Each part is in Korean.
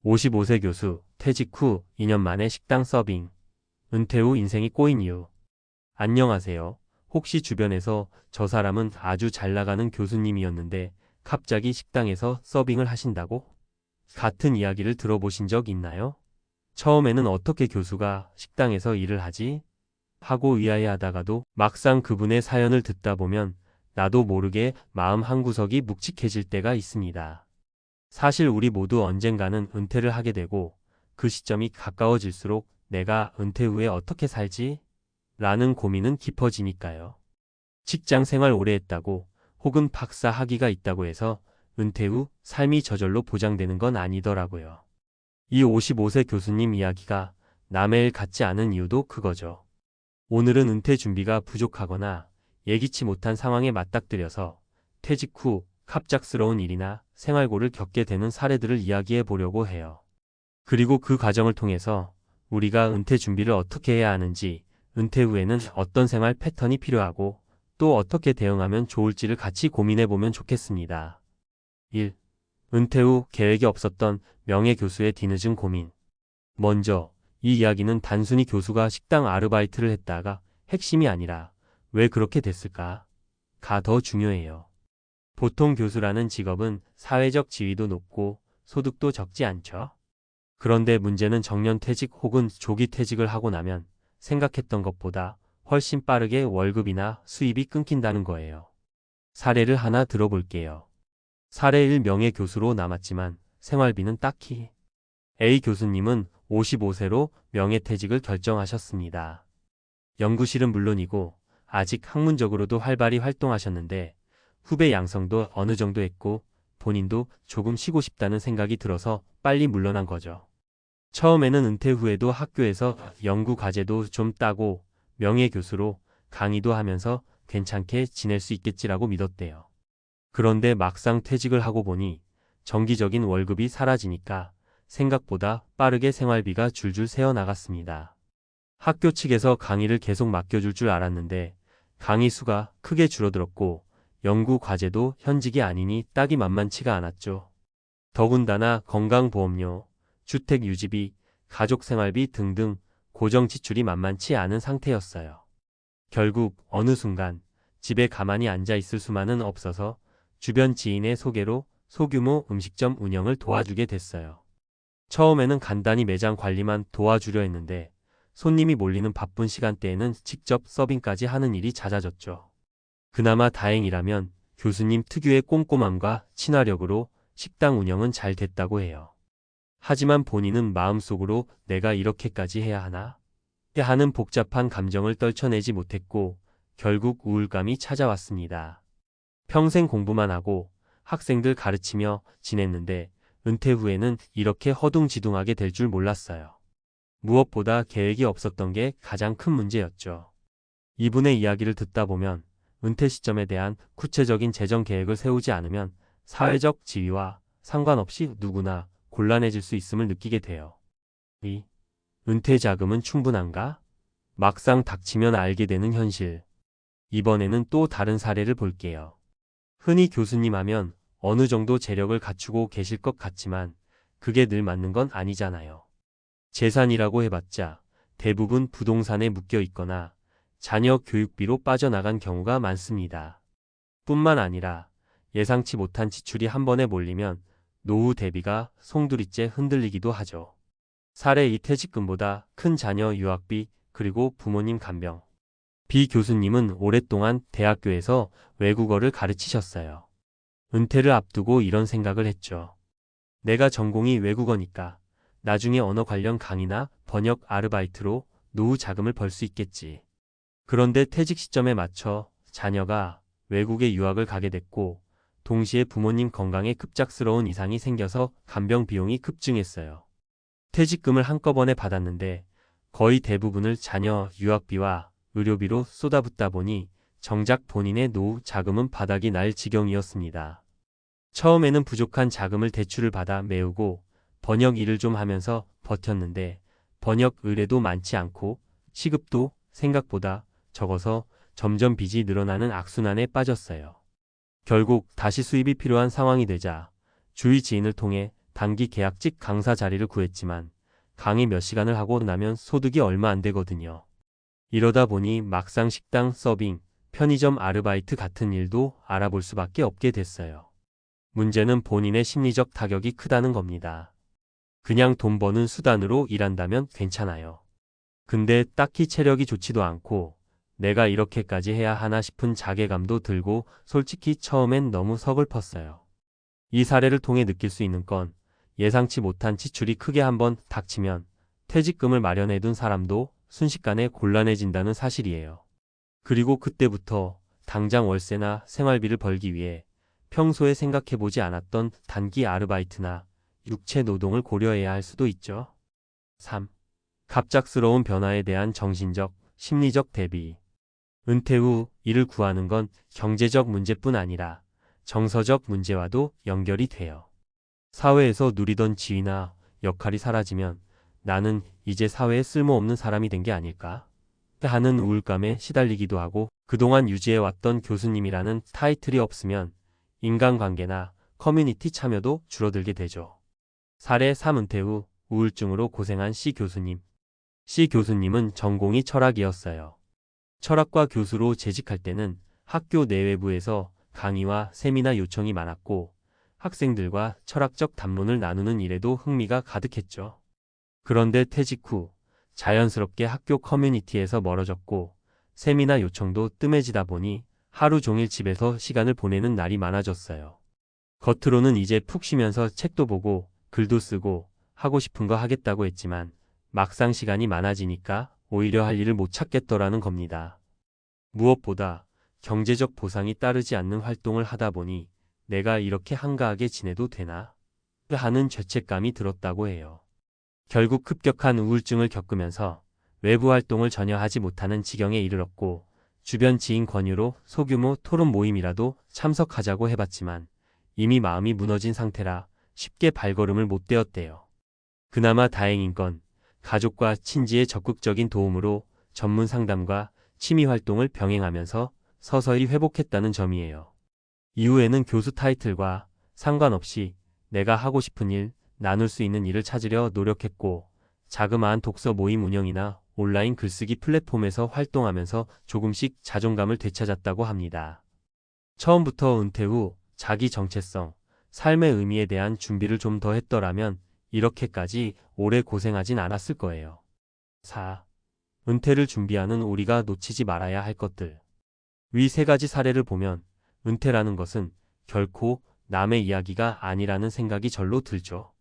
55세 교수, 퇴직 후 2년 만에 식당 서빙. 은퇴 후 인생이 꼬인 이유. 안녕하세요. 혹시 주변에서 저 사람은 아주 잘 나가는 교수님이었는데 갑자기 식당에서 서빙을 하신다고? 같은 이야기를 들어보신 적 있나요? 처음에는 어떻게 교수가 식당에서 일을 하지? 하고 의아해하다가도 막상 그분의 사연을 듣다 보면 나도 모르게 마음 한구석이 묵직해질 때가 있습니다. 사실 우리 모두 언젠가는 은퇴를 하게 되고 그 시점이 가까워질수록 내가 은퇴 후에 어떻게 살지? 라는 고민은 깊어지니까요. 직장 생활 오래 했다고 혹은 박사 학위가 있다고 해서 은퇴 후 삶이 저절로 보장되는 건 아니더라고요. 이 55세 교수님 이야기가 남의 일 같지 않은 이유도 그거죠. 오늘은 은퇴 준비가 부족하거나 예기치 못한 상황에 맞닥뜨려서 퇴직 후 갑작스러운 일이나 생활고를 겪게 되는 사례들을 이야기해 보려고 해요. 그리고 그 과정을 통해서 우리가 은퇴 준비를 어떻게 해야 하는지, 은퇴 후에는 어떤 생활 패턴이 필요하고 또 어떻게 대응하면 좋을지를 같이 고민해 보면 좋겠습니다. 1. 은퇴 후 계획이 없었던 명예교수의 뒤늦은 고민. 먼저 이 이야기는 단순히 교수가 식당 아르바이트를 했다가 핵심이 아니라 왜 그렇게 됐을까가 더 중요해요. 보통 교수라는 직업은 사회적 지위도 높고 소득도 적지 않죠. 그런데 문제는 정년퇴직 혹은 조기 퇴직을 하고 나면 생각했던 것보다 훨씬 빠르게 월급이나 수입이 끊긴다는 거예요. 사례를 하나 들어볼게요. 사례 1. 명예교수로 남았지만 생활비는 딱히. A 교수님은 55세로 명예퇴직을 결정하셨습니다. 연구실은 물론이고 아직 학문적으로도 활발히 활동하셨는데 후배 양성도 어느 정도 했고 본인도 조금 쉬고 싶다는 생각이 들어서 빨리 물러난 거죠. 처음에는 은퇴 후에도 학교에서 연구 과제도 좀 따고 명예교수로 강의도 하면서 괜찮게 지낼 수 있겠지라고 믿었대요. 그런데 막상 퇴직을 하고 보니 정기적인 월급이 사라지니까 생각보다 빠르게 생활비가 줄줄 새어나갔습니다. 학교 측에서 강의를 계속 맡겨줄 줄 알았는데 강의 수가 크게 줄어들었고 연구 과제도 현직이 아니니 따기 만만치가 않았죠. 더군다나 건강보험료, 주택 유지비, 가족 생활비 등등 고정 지출이 만만치 않은 상태였어요. 결국 어느 순간 집에 가만히 앉아 있을 수만은 없어서 주변 지인의 소개로 소규모 음식점 운영을 도와주게 됐어요. 처음에는 간단히 매장 관리만 도와주려 했는데 손님이 몰리는 바쁜 시간대에는 직접 서빙까지 하는 일이 잦아졌죠. 그나마 다행이라면 교수님 특유의 꼼꼼함과 친화력으로 식당 운영은 잘 됐다고 해요. 하지만 본인은 마음속으로 내가 이렇게까지 해야 하나? 하는 복잡한 감정을 떨쳐내지 못했고 결국 우울감이 찾아왔습니다. 평생 공부만 하고 학생들 가르치며 지냈는데 은퇴 후에는 이렇게 허둥지둥하게 될 줄 몰랐어요. 무엇보다 계획이 없었던 게 가장 큰 문제였죠. 이분의 이야기를 듣다 보면 은퇴 시점에 대한 구체적인 재정 계획을 세우지 않으면 사회적 지위와 상관없이 누구나 곤란해질 수 있음을 느끼게 돼요. 2. 은퇴 자금은 충분한가? 막상 닥치면 알게 되는 현실. 이번에는 또 다른 사례를 볼게요. 흔히 교수님 하면 어느 정도 재력을 갖추고 계실 것 같지만 그게 늘 맞는 건 아니잖아요. 재산이라고 해봤자 대부분 부동산에 묶여 있거나 자녀 교육비로 빠져나간 경우가 많습니다. 뿐만 아니라 예상치 못한 지출이 한 번에 몰리면 노후 대비가 송두리째 흔들리기도 하죠. 사례 2. 퇴직금보다 큰 자녀 유학비 그리고 부모님 간병. B 교수님은 오랫동안 대학교에서 외국어를 가르치셨어요. 은퇴를 앞두고 이런 생각을 했죠. 내가 전공이 외국어니까 나중에 언어 관련 강의나 번역 아르바이트로 노후 자금을 벌 수 있겠지. 그런데 퇴직 시점에 맞춰 자녀가 외국에 유학을 가게 됐고 동시에 부모님 건강에 급작스러운 이상이 생겨서 간병 비용이 급증했어요. 퇴직금을 한꺼번에 받았는데 거의 대부분을 자녀 유학비와 의료비로 쏟아붓다 보니 정작 본인의 노후 자금은 바닥이 날 지경이었습니다. 처음에는 부족한 자금을 대출을 받아 메우고 번역 일을 좀 하면서 버텼는데 번역 의뢰도 많지 않고 시급도 생각보다 적어서 점점 빚이 늘어나는 악순환에 빠졌어요. 결국 다시 수입이 필요한 상황이 되자 주위 지인을 통해 단기 계약직 강사 자리를 구했지만 강의 몇 시간을 하고 나면 소득이 얼마 안 되거든요. 이러다 보니 막상 식당 서빙, 편의점 아르바이트 같은 일도 알아볼 수밖에 없게 됐어요. 문제는 본인의 심리적 타격이 크다는 겁니다. 그냥 돈 버는 수단으로 일한다면 괜찮아요. 근데 딱히 체력이 좋지도 않고 내가 이렇게까지 해야 하나 싶은 자괴감도 들고 솔직히 처음엔 너무 서글펐어요. 이 사례를 통해 느낄 수 있는 건 예상치 못한 지출이 크게 한번 닥치면 퇴직금을 마련해둔 사람도 순식간에 곤란해진다는 사실이에요. 그리고 그때부터 당장 월세나 생활비를 벌기 위해 평소에 생각해보지 않았던 단기 아르바이트나 육체 노동을 고려해야 할 수도 있죠. 3. 갑작스러운 변화에 대한 정신적, 심리적 대비. 은퇴 후 일을 구하는 건 경제적 문제뿐 아니라 정서적 문제와도 연결이 돼요. 사회에서 누리던 지위나 역할이 사라지면 나는 이제 사회에 쓸모없는 사람이 된 게 아닐까 하는 우울감에 시달리기도 하고, 그동안 유지해왔던 교수님이라는 타이틀이 없으면 인간관계나 커뮤니티 참여도 줄어들게 되죠. 사례 3. 은퇴 후 우울증으로 고생한 C 교수님. C 교수님은 전공이 철학이었어요. 철학과 교수로 재직할 때는 학교 내외부에서 강의와 세미나 요청이 많았고 학생들과 철학적 담론을 나누는 일에도 흥미가 가득했죠. 그런데 퇴직 후 자연스럽게 학교 커뮤니티에서 멀어졌고 세미나 요청도 뜸해지다 보니 하루 종일 집에서 시간을 보내는 날이 많아졌어요. 겉으로는 이제 푹 쉬면서 책도 보고 글도 쓰고 하고 싶은 거 하겠다고 했지만 막상 시간이 많아지니까 오히려 할 일을 못 찾겠더라는 겁니다. 무엇보다 경제적 보상이 따르지 않는 활동을 하다 보니 내가 이렇게 한가하게 지내도 되나 하는 죄책감이 들었다고 해요. 결국 급격한 우울증을 겪으면서 외부 활동을 전혀 하지 못하는 지경에 이르렀고 주변 지인 권유로 소규모 토론 모임이라도 참석하자고 해봤지만 이미 마음이 무너진 상태라 쉽게 발걸음을 못 떼었대요. 그나마 다행인 건 가족과 친지의 적극적인 도움으로 전문 상담과 취미 활동을 병행하면서 서서히 회복했다는 점이에요. 이후에는 교수 타이틀과 상관없이 내가 하고 싶은 일, 나눌 수 있는 일을 찾으려 노력했고 자그마한 독서 모임 운영이나 온라인 글쓰기 플랫폼에서 활동하면서 조금씩 자존감을 되찾았다고 합니다. 처음부터 은퇴 후 자기 정체성, 삶의 의미에 대한 준비를 좀 더 했더라면 이렇게까지 오래 고생하진 않았을 거예요. 4. 은퇴를 준비하는 우리가 놓치지 말아야 할 것들. 위 세 가지 사례를 보면 은퇴라는 것은 결코 남의 이야기가 아니라는 생각이 절로 들죠.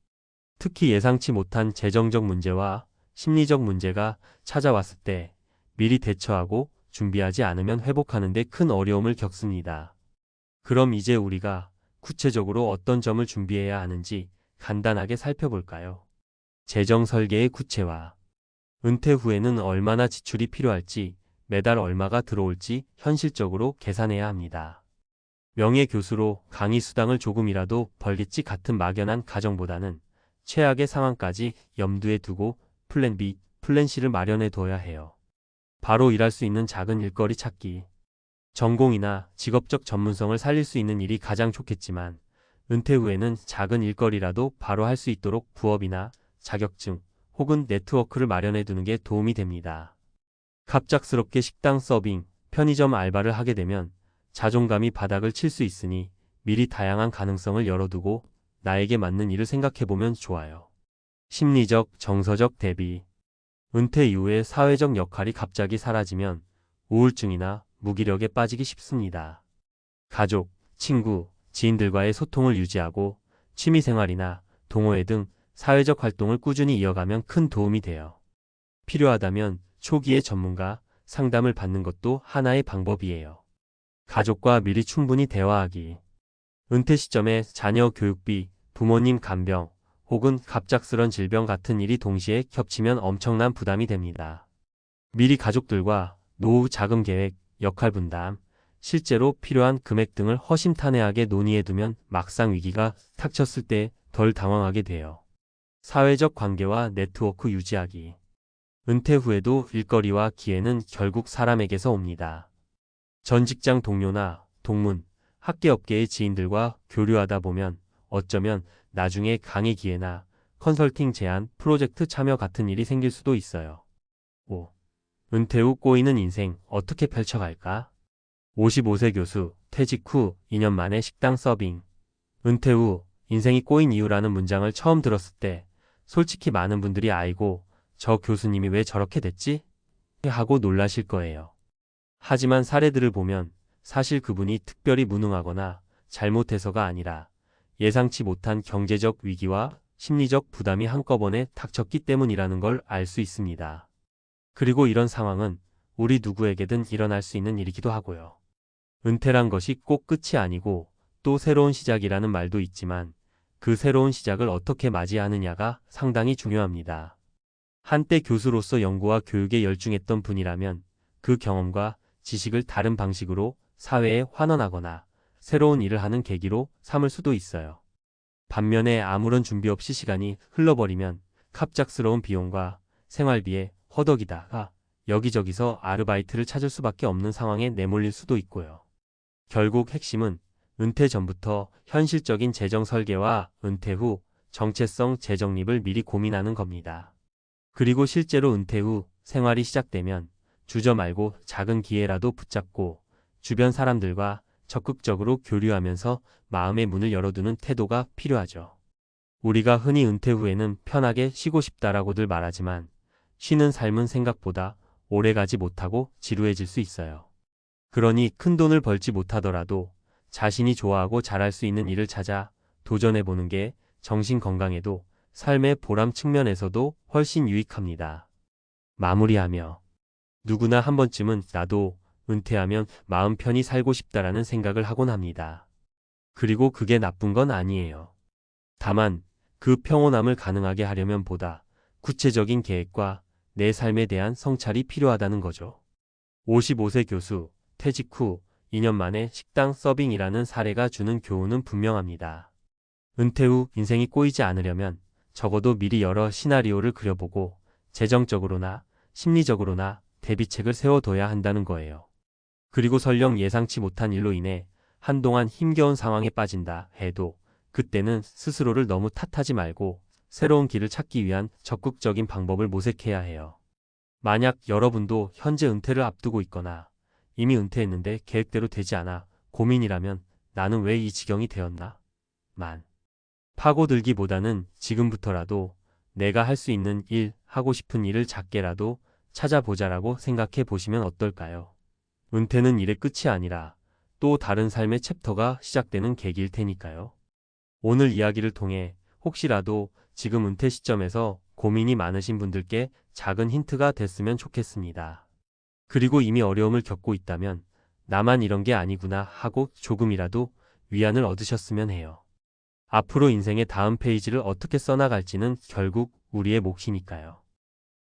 특히 예상치 못한 재정적 문제와 심리적 문제가 찾아왔을 때 미리 대처하고 준비하지 않으면 회복하는 데 큰 어려움을 겪습니다. 그럼 이제 우리가 구체적으로 어떤 점을 준비해야 하는지 간단하게 살펴볼까요? 재정 설계의 구체화. 은퇴 후에는 얼마나 지출이 필요할지, 매달 얼마가 들어올지 현실적으로 계산해야 합니다. 명예교수로 강의 수당을 조금이라도 벌겠지 같은 막연한 가정보다는 최악의 상황까지 염두에 두고 플랜 B, 플랜 C를 마련해 둬야 해요. 바로 일할 수 있는 작은 일거리 찾기. 전공이나 직업적 전문성을 살릴 수 있는 일이 가장 좋겠지만 은퇴 후에는 작은 일거리라도 바로 할 수 있도록 부업이나 자격증 혹은 네트워크를 마련해 두는 게 도움이 됩니다. 갑작스럽게 식당 서빙, 편의점 알바를 하게 되면 자존감이 바닥을 칠 수 있으니 미리 다양한 가능성을 열어두고 나에게 맞는 일을 생각해보면 좋아요. 심리적, 정서적 대비. 은퇴 이후에 사회적 역할이 갑자기 사라지면 우울증이나 무기력에 빠지기 쉽습니다. 가족, 친구, 지인들과의 소통을 유지하고 취미생활이나 동호회 등 사회적 활동을 꾸준히 이어가면 큰 도움이 돼요. 필요하다면 초기에 전문가, 상담을 받는 것도 하나의 방법이에요. 가족과 미리 충분히 대화하기. 은퇴 시점에 자녀 교육비, 부모님 간병, 혹은 갑작스런 질병 같은 일이 동시에 겹치면 엄청난 부담이 됩니다. 미리 가족들과 노후 자금 계획, 역할 분담, 실제로 필요한 금액 등을 허심탄회하게 논의해두면 막상 위기가 닥쳤을 때 덜 당황하게 돼요. 사회적 관계와 네트워크 유지하기. 은퇴 후에도 일거리와 기회는 결국 사람에게서 옵니다. 전 직장 동료나 동문, 학계업계의 지인들과 교류하다 보면 어쩌면 나중에 강의 기회나 컨설팅 제안, 프로젝트 참여 같은 일이 생길 수도 있어요. 5. 은퇴 후 꼬이는 인생 어떻게 펼쳐갈까? 55세 교수, 퇴직 후 2년 만에 식당 서빙. 은퇴 후 인생이 꼬인 이유라는 문장을 처음 들었을 때 솔직히 많은 분들이 아이고, 저 교수님이 왜 저렇게 됐지? 하고 놀라실 거예요. 하지만 사례들을 보면 사실 그분이 특별히 무능하거나 잘못해서가 아니라 예상치 못한 경제적 위기와 심리적 부담이 한꺼번에 닥쳤기 때문이라는 걸 알 수 있습니다. 그리고 이런 상황은 우리 누구에게든 일어날 수 있는 일이기도 하고요. 은퇴란 것이 꼭 끝이 아니고 또 새로운 시작이라는 말도 있지만 그 새로운 시작을 어떻게 맞이하느냐가 상당히 중요합니다. 한때 교수로서 연구와 교육에 열중했던 분이라면 그 경험과 지식을 다른 방식으로 사회에 환원하거나 새로운 일을 하는 계기로 삼을 수도 있어요. 반면에 아무런 준비 없이 시간이 흘러버리면 갑작스러운 비용과 생활비에 허덕이다가 여기저기서 아르바이트를 찾을 수밖에 없는 상황에 내몰릴 수도 있고요. 결국 핵심은 은퇴 전부터 현실적인 재정 설계와 은퇴 후 정체성 재정립을 미리 고민하는 겁니다. 그리고 실제로 은퇴 후 생활이 시작되면 주저 말고 작은 기회라도 붙잡고 주변 사람들과 적극적으로 교류하면서 마음의 문을 열어두는 태도가 필요하죠. 우리가 흔히 은퇴 후에는 편하게 쉬고 싶다라고들 말하지만 쉬는 삶은 생각보다 오래가지 못하고 지루해질 수 있어요. 그러니 큰 돈을 벌지 못하더라도 자신이 좋아하고 잘할 수 있는 일을 찾아 도전해보는 게 정신 건강에도 삶의 보람 측면에서도 훨씬 유익합니다. 마무리하며 누구나 한 번쯤은 나도 은퇴하면 마음 편히 살고 싶다라는 생각을 하곤 합니다. 그리고 그게 나쁜 건 아니에요. 다만 그 평온함을 가능하게 하려면 보다 구체적인 계획과 내 삶에 대한 성찰이 필요하다는 거죠. 55세 교수, 퇴직 후 2년 만에 식당 서빙이라는 사례가 주는 교훈은 분명합니다. 은퇴 후 인생이 꼬이지 않으려면 적어도 미리 여러 시나리오를 그려보고 재정적으로나 심리적으로나 대비책을 세워둬야 한다는 거예요. 그리고 설령 예상치 못한 일로 인해 한동안 힘겨운 상황에 빠진다 해도 그때는 스스로를 너무 탓하지 말고 새로운 길을 찾기 위한 적극적인 방법을 모색해야 해요. 만약 여러분도 현재 은퇴를 앞두고 있거나 이미 은퇴했는데 계획대로 되지 않아 고민이라면 나는 왜 이 지경이 되었나? 파고들기보다는 지금부터라도 내가 할 수 있는 일, 하고 싶은 일을 작게라도 찾아보자라고 생각해 보시면 어떨까요? 은퇴는 일의 끝이 아니라 또 다른 삶의 챕터가 시작되는 계기일 테니까요. 오늘 이야기를 통해 혹시라도 지금 은퇴 시점에서 고민이 많으신 분들께 작은 힌트가 됐으면 좋겠습니다. 그리고 이미 어려움을 겪고 있다면 나만 이런 게 아니구나 하고 조금이라도 위안을 얻으셨으면 해요. 앞으로 인생의 다음 페이지를 어떻게 써나갈지는 결국 우리의 몫이니까요.